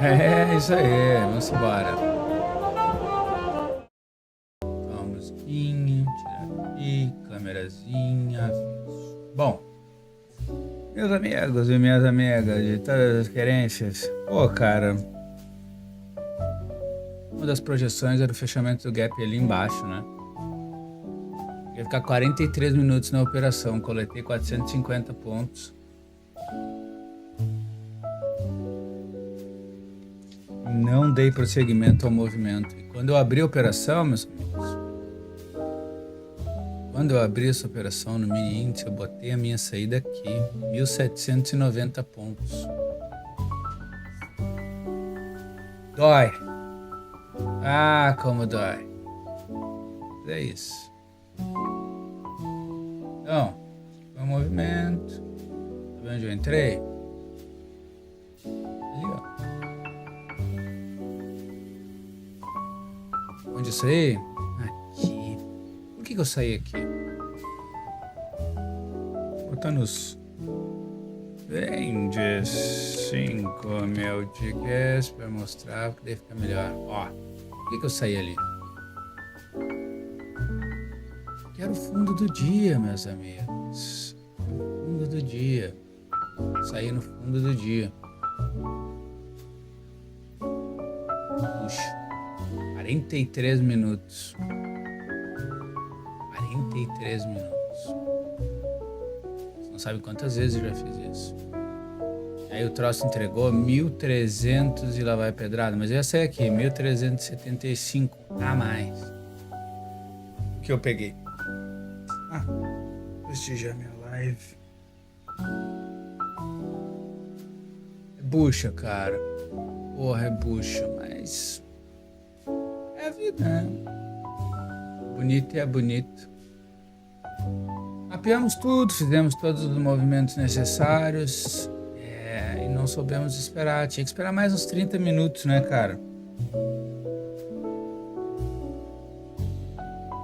É isso aí, vamos embora. Uma musiquinha, tirar aqui, câmerazinha, aviso. Bom, meus amigos e minhas amigas de todas as querências, pô, cara, uma das projeções era o fechamento do gap ali embaixo, né? Ia ficar 43 minutos na operação, coletei 450 pontos. Não dei prosseguimento ao movimento. E quando eu abri a operação, meus amigos, quando eu abri essa operação no mini índice, eu botei a minha saída aqui, 1.790 pontos. Dói. Ah, como dói. É isso. Então, foi um movimento. Tá vendo onde eu entrei? Ali, ó. Onde eu saí? Aqui. Por que eu saí aqui? Botando os ranges 5.000 de gas para mostrar que daí fica melhor. Ó, por que eu saí ali? Que era o fundo do dia, meus amigos. O fundo do dia. Saí no fundo do dia. Puxa. 43 minutos. 43 minutos. Você não sabe quantas vezes eu já fiz isso. Aí o troço entregou 1.300 e lá vai pedrada. Mas eu ia sair aqui, 1.375 a mais. O que eu peguei? Prestigiar minha live. É bucha, cara. Porra, é bucha, mas... é a vida, né? Bonito é bonito. Mapeamos tudo, fizemos todos os movimentos necessários e não soubemos esperar. Tinha que esperar mais uns 30 minutos, né, cara?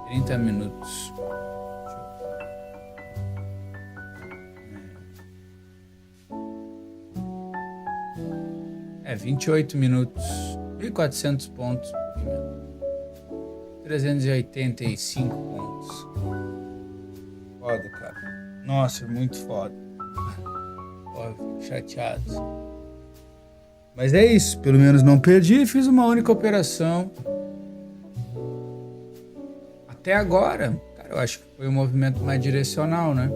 30 minutos. 28 minutos. 1.400 pontos. 385 pontos. Foda, cara. Nossa, é muito foda. Ó, fico chateado. Mas é isso. Pelo menos não perdi. Fiz uma única operação. Até agora, cara, eu acho que foi um movimento mais direcional, né?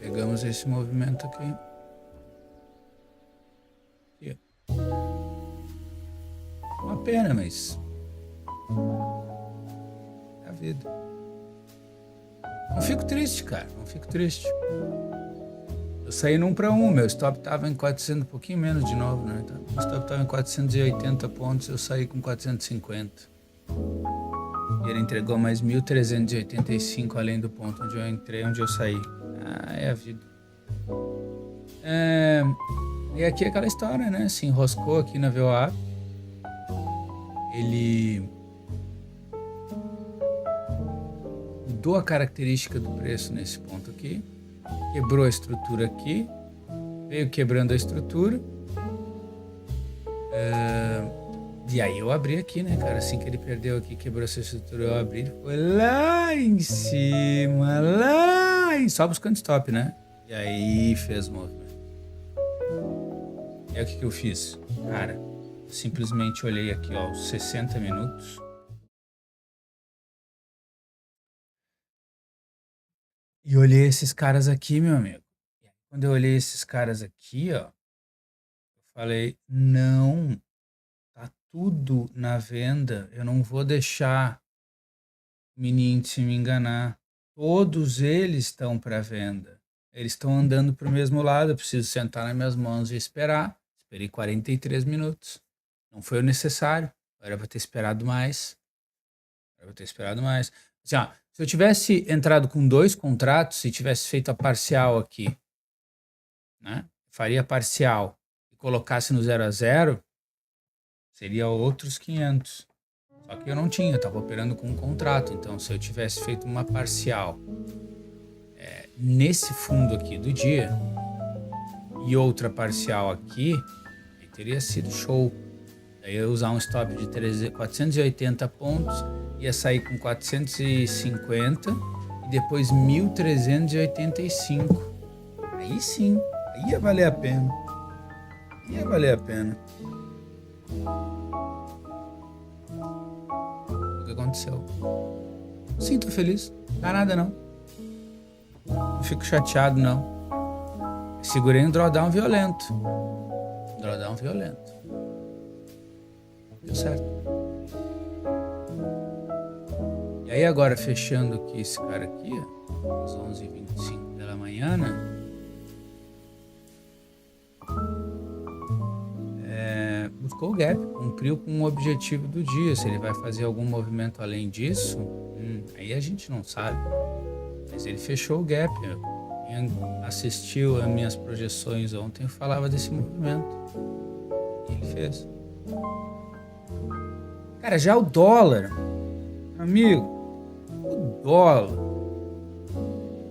Pegamos esse movimento aqui. Uma pena, mas é a vida. Não fico triste, cara. Não fico triste. Eu saí no 1 para 1. Meu stop tava em 400, um pouquinho menos de novo, né? O stop tava em 480 pontos. Eu saí com 450. E ele entregou mais 1.385 além do ponto onde eu entrei, onde eu saí. Ah, é a vida. E aqui é aquela história, né? Se enroscou aqui na VOA. Ele mudou a característica do preço nesse ponto aqui, quebrou a estrutura aqui, veio quebrando a estrutura, e aí eu abri aqui, né, cara? Assim que ele perdeu aqui, quebrou essa estrutura, eu abri, ele foi lá em cima, só buscando stop, né? E aí fez o movimento. E aí o que eu fiz? Cara, simplesmente olhei aqui, ó, os 60 minutos. E olhei esses caras aqui, meu amigo. Quando eu olhei esses caras aqui, ó, eu falei, não, tá tudo na venda. Eu não vou deixar o mini índice me enganar. Todos eles estão para venda. Eles estão andando para o mesmo lado. Eu preciso sentar nas minhas mãos e esperar. Esperei 43 minutos. Não foi o necessário. Era para ter esperado mais. Assim, ó, se eu tivesse entrado com 2 contratos e tivesse feito a parcial aqui, né? Faria parcial e colocasse no 0 a 0, seria outros 500. Só que eu não tinha, eu estava operando com um contrato. Então, se eu tivesse feito uma parcial nesse fundo aqui do dia e outra parcial aqui, aí teria sido show. Daí eu ia usar um stop de 480 pontos, ia sair com 450 e depois 1.385. Aí sim, aí ia valer a pena. Ia valer a pena. O que aconteceu? Sinto feliz. Não dá nada não. Não fico chateado não. Segurei um drawdown violento. Drawdown violento. Deu certo. E aí agora fechando aqui esse cara aqui, ó, às 11h25 da manhã, né? Buscou o gap, cumpriu com o objetivo do dia. Se ele vai fazer algum movimento além disso, aí a gente não sabe. Mas ele fechou o gap. Quem assistiu às minhas projeções ontem eu falava desse movimento. E ele fez. Cara, já o dólar, amigo, o dólar,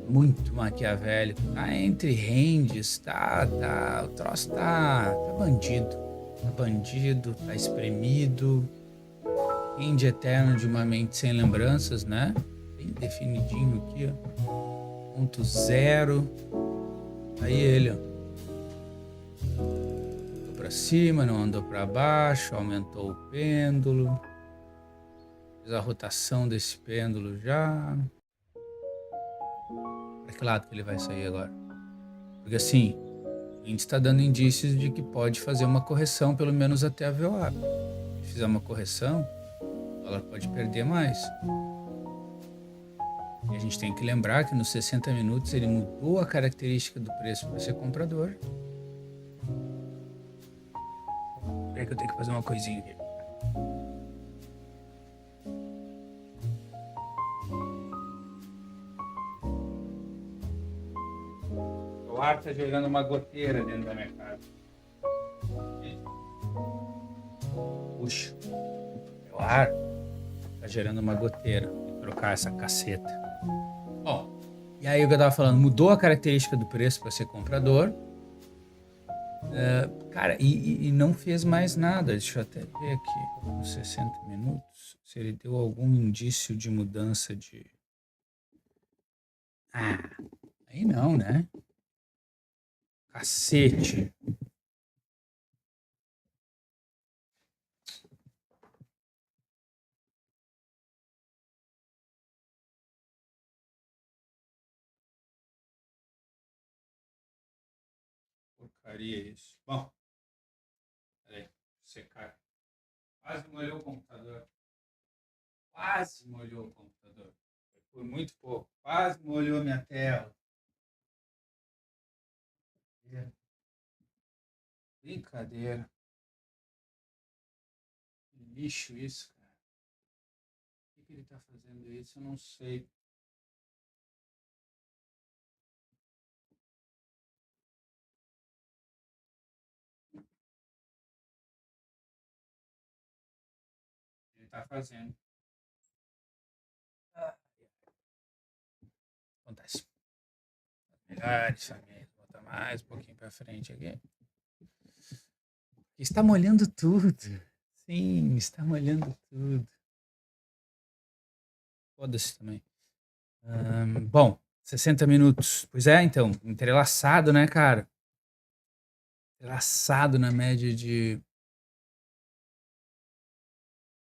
muito maquiavélico, tá entre ranges, o troço tá bandido. Tá bandido, tá espremido. Range eterno de uma mente sem lembranças, né? Bem definidinho aqui, ó. Ponto zero. Aí ele, ó. Andou pra cima, não andou pra baixo, aumentou o pêndulo. Fez a rotação desse pêndulo já. Para que lado que ele vai sair agora? Porque assim, a gente está dando indícios de que pode fazer uma correção, pelo menos até a VWAP. Se fizer uma correção, o dólar pode perder mais. E a gente tem que lembrar que nos 60 minutos ele mudou a característica do preço para ser comprador. Espera que eu tenho que fazer uma coisinha aqui. O ar está gerando uma goteira dentro da minha casa. Puxa, o ar está gerando uma goteira. Vou trocar essa caceta. Bom, e aí o que eu tava falando, mudou a característica do preço para ser comprador. Cara, e não fez mais nada. Deixa eu até ver aqui nos 60 minutos se ele deu algum indício de mudança de. Aí não, né? Cacete. Porcaria isso. Bom, peraí, secar. Quase molhou o computador. Quase molhou o computador. Por muito pouco. Quase molhou minha tela. Brincadeira. Que lixo isso, cara. Por que ele tá fazendo isso? Eu não sei. Ele tá fazendo. Acontece. Melhores famílias. Botar mais um pouquinho pra frente aqui. Está molhando tudo. Sim, está molhando tudo. Foda-se também. Bom, 60 minutos. Pois é, então, entrelaçado, né, cara? Entrelaçado na média de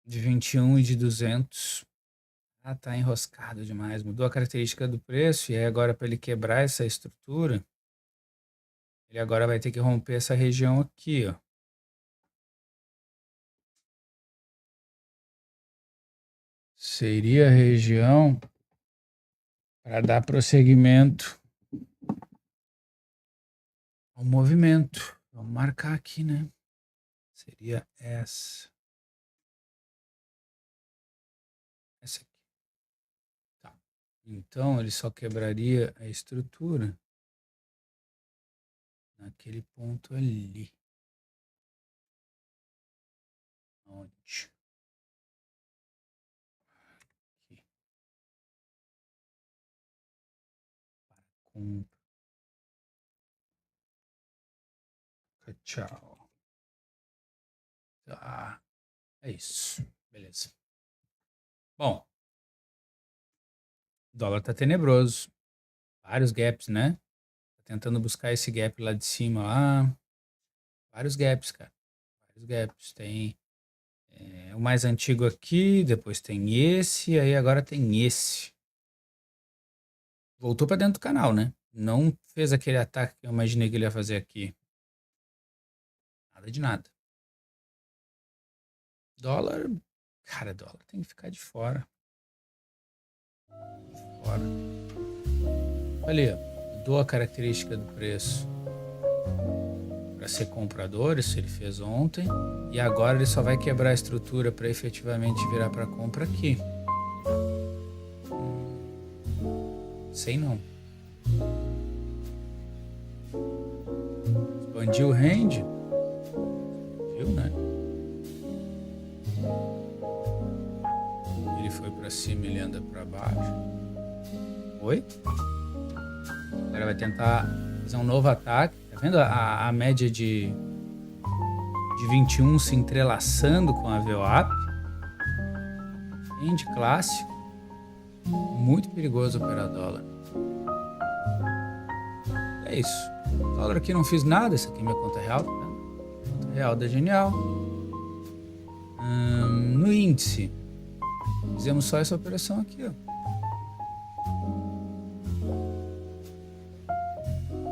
21 e de 200. Tá enroscado demais. Mudou a característica do preço e aí agora para ele quebrar essa estrutura, ele agora vai ter que romper essa região aqui, ó. Seria a região para dar prosseguimento ao movimento. Vamos marcar aqui, né? Seria essa. Essa aqui. Tá. Então ele só quebraria a estrutura naquele ponto ali. Onde? Aqui. Para compra. Tchau. Tá. É isso. Beleza. Bom, o dólar tá tenebroso. Vários gaps, né? Tá tentando buscar esse gap lá de cima lá. Vários gaps, cara. Vários gaps. Tem o mais antigo aqui, depois tem esse, aí agora tem esse. Voltou pra dentro do canal, né? Não fez aquele ataque que eu imaginei que ele ia fazer aqui. Nada de nada. Dólar. Cara, dólar tem que ficar de fora. De fora. Olha, mudou a característica do preço para ser comprador, isso ele fez ontem, e agora ele só vai quebrar a estrutura para efetivamente virar para compra aqui. Sei não. Expandiu o range? Viu, né? Ele foi para cima e ele anda para baixo. Oi? Agora vai tentar fazer um novo ataque. Tá vendo a média de 21 se entrelaçando com a VWAP? Range clássico. Muito perigoso operar dólar. É isso. O dólar aqui não fiz nada. Essa aqui é minha conta real. Tá? Conta real da Genial. No índice. Fizemos só essa operação aqui, ó.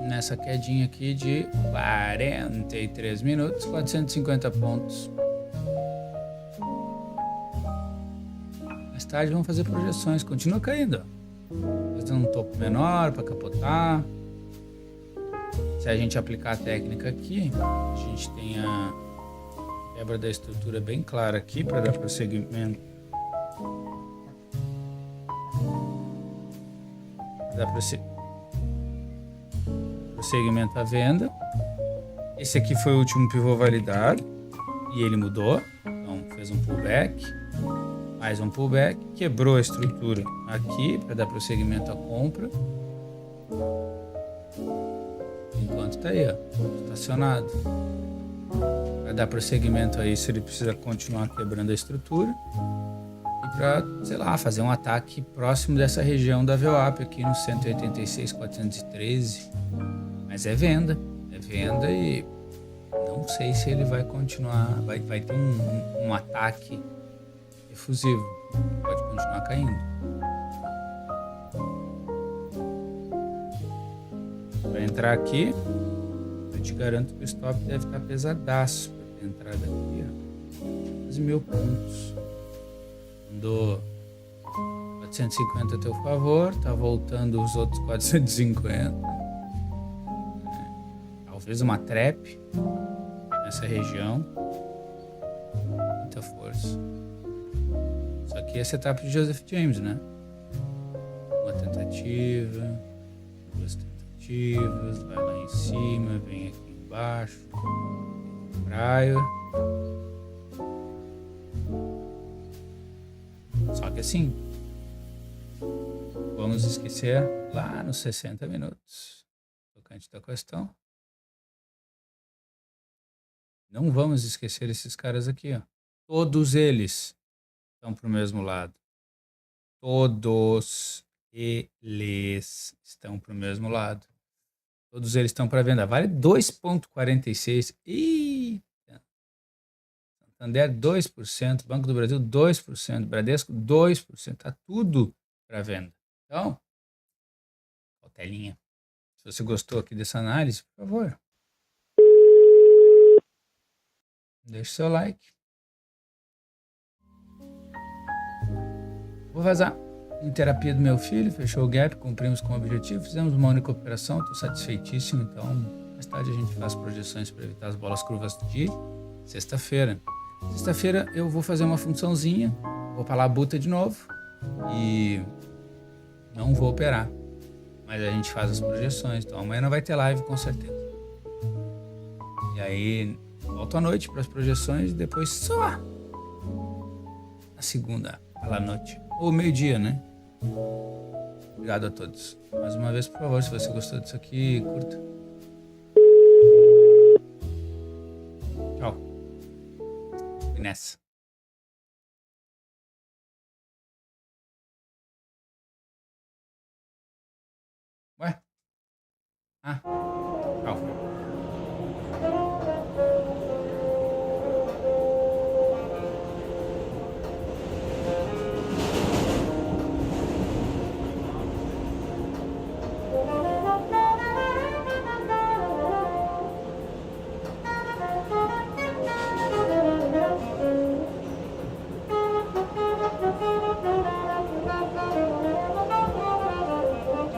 Nessa quedinha aqui de 43 minutos, 450 pontos. Mais tarde vamos fazer projeções. Continua caindo, ó. Fazendo um topo menor para capotar. Se a gente aplicar a técnica aqui, a gente tem a quebra da estrutura bem clara aqui para dar prosseguimento. Dá prosseguimento à venda. Esse aqui foi o último pivô validado e ele mudou. Então fez um pullback, mais um pullback, quebrou a estrutura aqui para dar prosseguimento à compra. Enquanto tá aí, ó, estacionado. Para dar prosseguimento a isso, ele precisa continuar quebrando a estrutura. E para, sei lá, fazer um ataque próximo dessa região da VWAP aqui no 186,413. Mas é venda e não sei se ele vai continuar, vai ter um ataque efusivo. Pode continuar caindo. Para entrar aqui, eu te garanto que o stop deve estar pesadaço para ter entrada aqui, ó. Quase 1000 pontos. Andou 450 a teu favor, tá voltando os outros 450. Talvez uma trap nessa região. Muita força. Isso aqui é setup de Joseph James, né? Uma tentativa, duas tentativas, vai lá em cima, vem aqui embaixo, praia. Só que assim, vamos esquecer lá nos 60 minutos. Tocante da questão. Não vamos esquecer esses caras aqui, ó. Todos eles estão para o mesmo lado. Todos eles estão para o mesmo lado. Todos eles estão para venda. Vale 2,46. Eita! Santander 2%, Banco do Brasil 2%, Bradesco 2%. Tá tudo para venda. Então, cautelinha. Se você gostou aqui dessa análise, por favor, deixe seu like. Vou vazar. Em terapia do meu filho, fechou o gap, cumprimos com o objetivo, fizemos uma única operação, estou satisfeitíssimo. Então, mais tarde a gente faz projeções para evitar as bolas curvas de sexta-feira. Sexta-feira eu vou fazer uma funçãozinha, vou para a labuta de novo e não vou operar. Mas a gente faz as projeções, então amanhã não vai ter live com certeza. E aí, volto à noite para as projeções e depois só na segunda, à noite. Ou meio-dia, né? Obrigado a todos. Mais uma vez, por favor, se você gostou disso aqui, curta. nessa. Ué? Ah, calma.